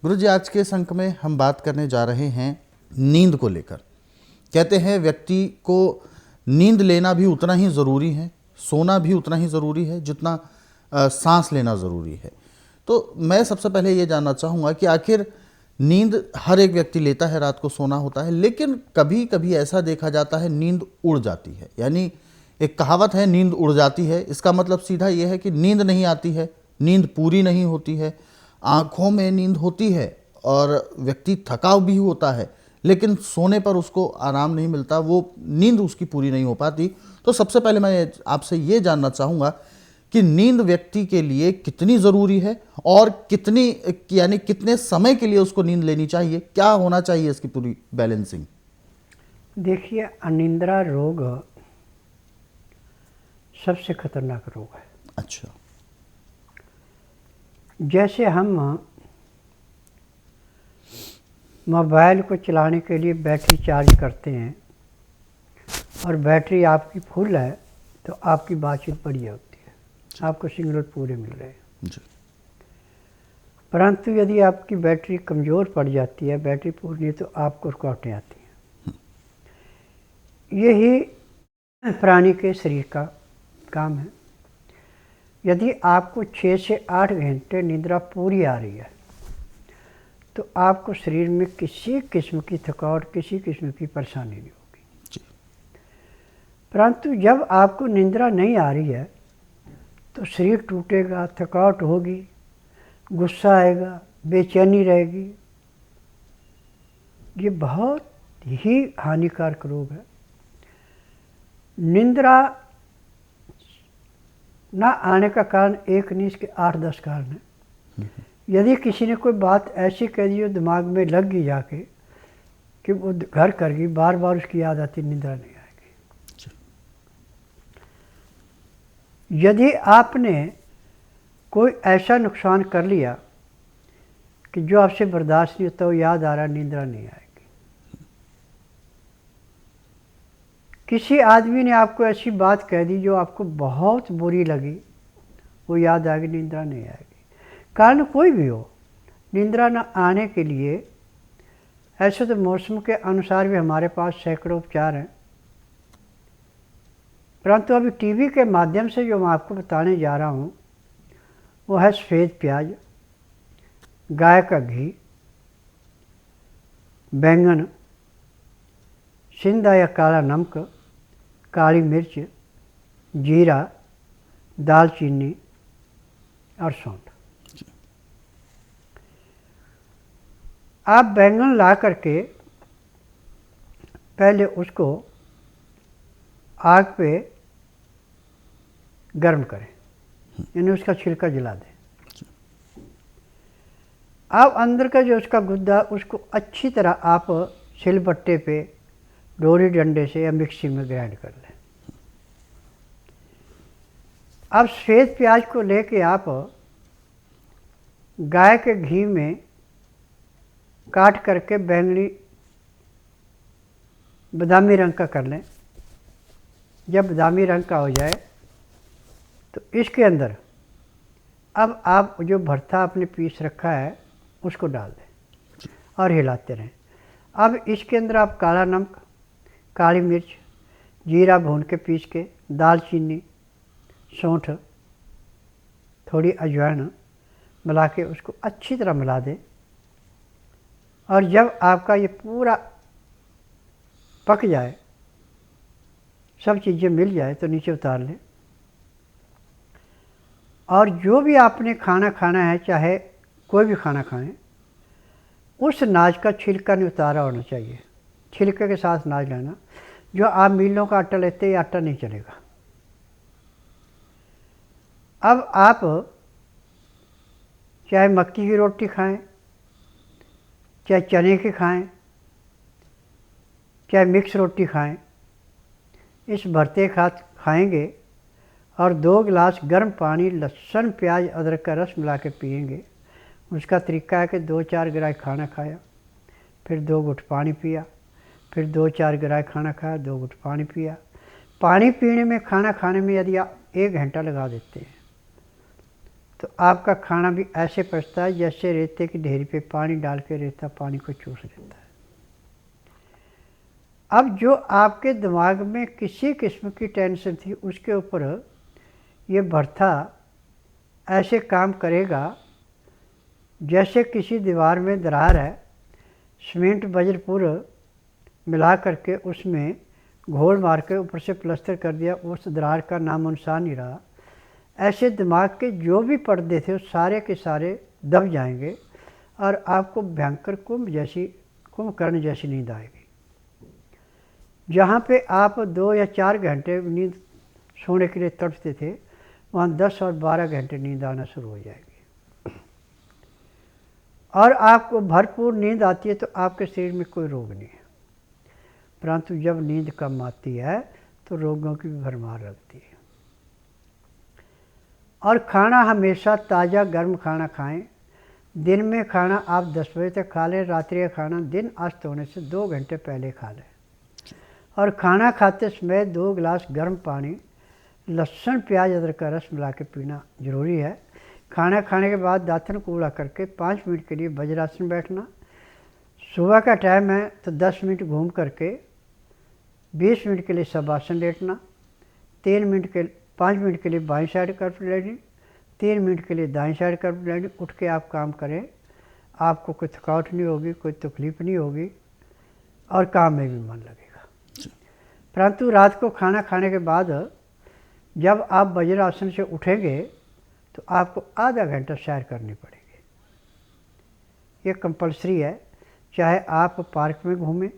गुरुजी, आज के इस अंक में हम बात करने जा रहे हैं नींद को लेकर। कहते हैं व्यक्ति को नींद लेना भी उतना ही ज़रूरी है, सोना भी उतना ही ज़रूरी है जितना सांस लेना ज़रूरी है। तो मैं सबसे पहले ये जानना चाहूँगा कि आखिर नींद हर एक व्यक्ति लेता है, रात को सोना होता है, लेकिन कभी कभी ऐसा देखा जाता है नींद उड़ जाती है। यानी एक कहावत है, नींद उड़ जाती है। इसका मतलब सीधा ये है कि नींद नहीं आती है, नींद पूरी नहीं होती है, आँखों में नींद होती है और व्यक्ति थकाव भी होता है, लेकिन सोने पर उसको आराम नहीं मिलता, वो नींद उसकी पूरी नहीं हो पाती। तो सबसे पहले मैं आपसे ये जानना चाहूँगा कि नींद व्यक्ति के लिए कितनी ज़रूरी है और कितनी यानी कितने समय के लिए उसको नींद लेनी चाहिए, क्या होना चाहिए इसकी पूरी बैलेंसिंग? देखिए, अनिद्रा रोग सबसे खतरनाक रोग है। अच्छा। जैसे हम मोबाइल को चलाने के लिए बैटरी चार्ज करते हैं और बैटरी आपकी फुल है तो आपकी बातचीत बढ़िया होती है, आपको सिग्नल पूरे मिल रहे हैं जी। परंतु यदि आपकी बैटरी कमज़ोर पड़ जाती है, बैटरी पूरी नहीं, तो आपको रुकावटें आती हैं। यही प्राणी के शरीर का काम है। यदि आपको 6 से 8 घंटे निद्रा पूरी आ रही है तो आपको शरीर में किसी किस्म की थकावट, किसी किस्म की परेशानी नहीं होगी। परंतु जब आपको निद्रा नहीं आ रही है तो शरीर टूटेगा, थकावट होगी, गुस्सा आएगा, बेचैनी रहेगी। ये बहुत ही हानिकारक रोग है। निद्रा ना आने का कारण एक नहीं, इसके 8-10 कारण हैं। यदि किसी ने कोई बात ऐसी कह दी जो दिमाग में लग गई जाके कि वो घर कर गई, बार बार उसकी याद आती, निद्रा नहीं आएगी। यदि आपने कोई ऐसा नुकसान कर लिया कि जो आपसे बर्दाश्त नहीं होता, वो याद आ रहा, निद्रा नहीं आएगी। किसी आदमी ने आपको ऐसी बात कह दी जो आपको बहुत बुरी लगी, वो याद आ गई, निद्रा नहीं आएगी। कारण कोई भी हो, निद्रा न आने के लिए ऐसे तो मौसम के अनुसार भी हमारे पास सैकड़ों उपचार हैं, परंतु अभी टीवी के माध्यम से जो मैं आपको बताने जा रहा हूँ वो है सफ़ेद प्याज, गाय का घी, बैंगन, सिंधा या काला नमक, काली मिर्च, जीरा, दालचीनी और सौंठ। आप बैंगन ला करके पहले उसको आग पे गर्म करें, यानी उसका छिलका जला दें। अब अंदर का जो उसका गुद्दा, उसको अच्छी तरह आप सिलबट्टे पे, डोरी डंडे से या मिक्सी में ग्राइंड कर लें। अब सफ़ेद प्याज को लेके आप गाय के घी में काट करके बैंगनी बादामी रंग का कर लें। जब बादामी रंग का हो जाए तो इसके अंदर अब आप जो भरता आपने पीस रखा है उसको डाल दें और हिलाते रहें। अब इसके अंदर आप काला नमक, काली मिर्च, जीरा भून के पीस के, दालचीनी, सौंठ, थोड़ी अजवाइन मिला के उसको अच्छी तरह मिला दें। और जब आपका ये पूरा पक जाए, सब चीज़ें मिल जाए, तो नीचे उतार लें। और जो भी आपने खाना खाना है, चाहे कोई भी खाना खाएं, उस नाज का छिलका नहीं उतारा होना चाहिए। छिलके के साथ नाज लेना। जो आप मिलों का आटा लेते हैं, आटा नहीं चलेगा। अब आप चाहे मक्की की रोटी खाएं, चाहे चने की खाएं, चाहे मिक्स रोटी खाएं, इस भरते खाएंगे और 2 गिलास गर्म पानी, लहसुन, प्याज, अदरक का रस मिला के पिएंगे। उसका तरीका है कि 2-4 गिराय खाना खाया, फिर 2 घुट पानी पिया, फिर 2-4 गिराय खाना खाया, 2 घुट पानी पिया। पानी पीने में, खाना खाने में यदि आप 1 घंटा लगा देते हैं तो आपका खाना भी ऐसे पचता है जैसे रेते की ढेरी पे पानी डाल के रेता पानी को चूस लेता है। अब जो आपके दिमाग में किसी किस्म की टेंशन थी उसके ऊपर ये भरथा ऐसे काम करेगा जैसे किसी दीवार में दरार है, सीमेंट बजरपुर मिला करके उसमें घोल मार के ऊपर से प्लास्टर कर दिया, उस दरार का नामो निशान नहीं रहा। ऐसे दिमाग के जो भी पर्दे थे वो सारे के सारे दब जाएंगे और आपको भयंकर कुंभकर्ण जैसी नींद आएगी। जहाँ पे आप 2 या 4 घंटे नींद सोने के लिए तड़पते थे, वहाँ 10 और 12 घंटे नींद आना शुरू हो जाएगी। और आपको भरपूर नींद आती है तो आपके शरीर में कोई रोग नहीं है, परंतु जब नींद कम आती है तो रोगों की भी भरमार लगती है। और खाना हमेशा ताज़ा गर्म खाना खाएं। दिन में खाना आप 10 बजे तक खा लें, रात्रि का खाना दिन अस्त होने से 2 घंटे पहले खा लें। और खाना खाते समय 2 गिलास गर्म पानी, लहसुन प्याज अदरक का रस मिला के पीना जरूरी है। खाना खाने के बाद दातन कूड़ा करके 5 मिनट के लिए वज्रासन बैठना। सुबह का टाइम है तो 10 मिनट घूम करके 20 मिनट के लिए शवासन लेटना। 5 मिनट के लिए बाईं साइड कर्व लेनी, 3 मिनट के लिए दाईं साइड कर्व लेनी। उठ के आप काम करें, आपको कोई थकावट नहीं होगी, कोई तकलीफ नहीं होगी और काम में भी मन लगेगा। परंतु रात को खाना खाने के बाद जब आप वज्रासन से उठेंगे तो आपको आधा घंटा सैर करनी पड़ेगी। ये कंपलसरी है, चाहे आप पार्क में घूमें,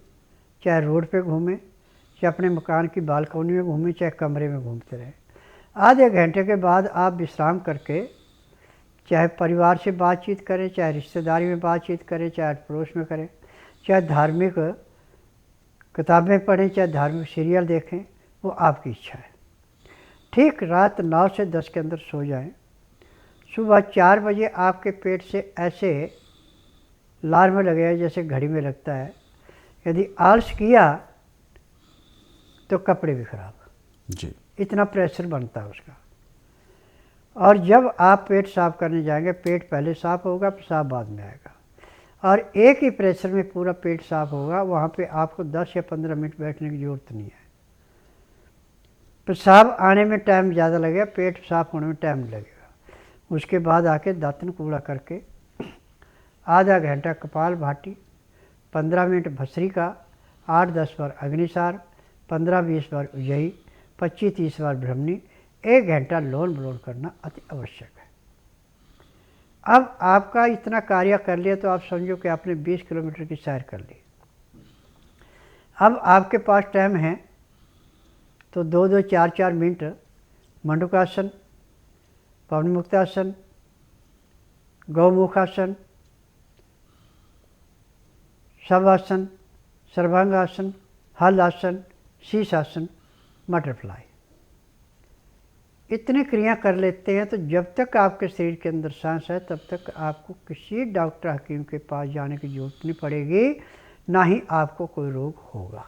चाहे रोड पे घूमें, चाहे अपने मकान की बालकनी में घूमें, चाहे कमरे में घूमते रहें। आधे घंटे के बाद आप विश्राम करके चाहे परिवार से बातचीत करें, चाहे रिश्तेदारी में बातचीत करें, चाहे पड़ोस में करें, चाहे धार्मिक किताबें पढ़ें, चाहे धार्मिक सीरियल देखें, वो आपकी इच्छा है। ठीक रात 9 से 10 के अंदर सो जाएं। सुबह 4 बजे आपके पेट से ऐसे अलार्म लगेगा जैसे घड़ी में लगता है। यदि आलस किया तो कपड़े भी खराब जी, इतना प्रेशर बनता है उसका। और जब आप पेट साफ करने जाएंगे, पेट पहले साफ होगा, पेशाब बाद में आएगा और एक ही प्रेशर में पूरा पेट साफ होगा। वहाँ पे आपको 10 या 15 मिनट बैठने की ज़रूरत नहीं है। पेशाब आने में टाइम ज़्यादा लगेगा, पेट साफ होने में टाइम लगेगा। उसके बाद आके दातन कूड़ा करके आधा घंटा कपाल भाती, 15 मिनट भस्त्रिका, 8-10 बार अग्निसार, 15-20 बार उज्जयी, 25-30 बार ब्रह्मणी, 1 घंटा लोन विलोम करना अति आवश्यक है। अब आपका इतना कार्य कर लिया तो आप समझो कि आपने 20 किलोमीटर की सैर कर ली। अब आपके पास टाइम है तो 2-2, 4-4 मिनट मंडूकासन, पवन मुक्तासन, गौमुखासन, शवासन, सर्वांगासन, हलासन, शीर्षासन, बटरफ्लाई, इतनी क्रिया कर लेते हैं तो जब तक आपके शरीर के अंदर सांस है तब तक आपको किसी डॉक्टर हकीम के पास जाने की जरूरत नहीं पड़ेगी, ना ही आपको कोई रोग होगा।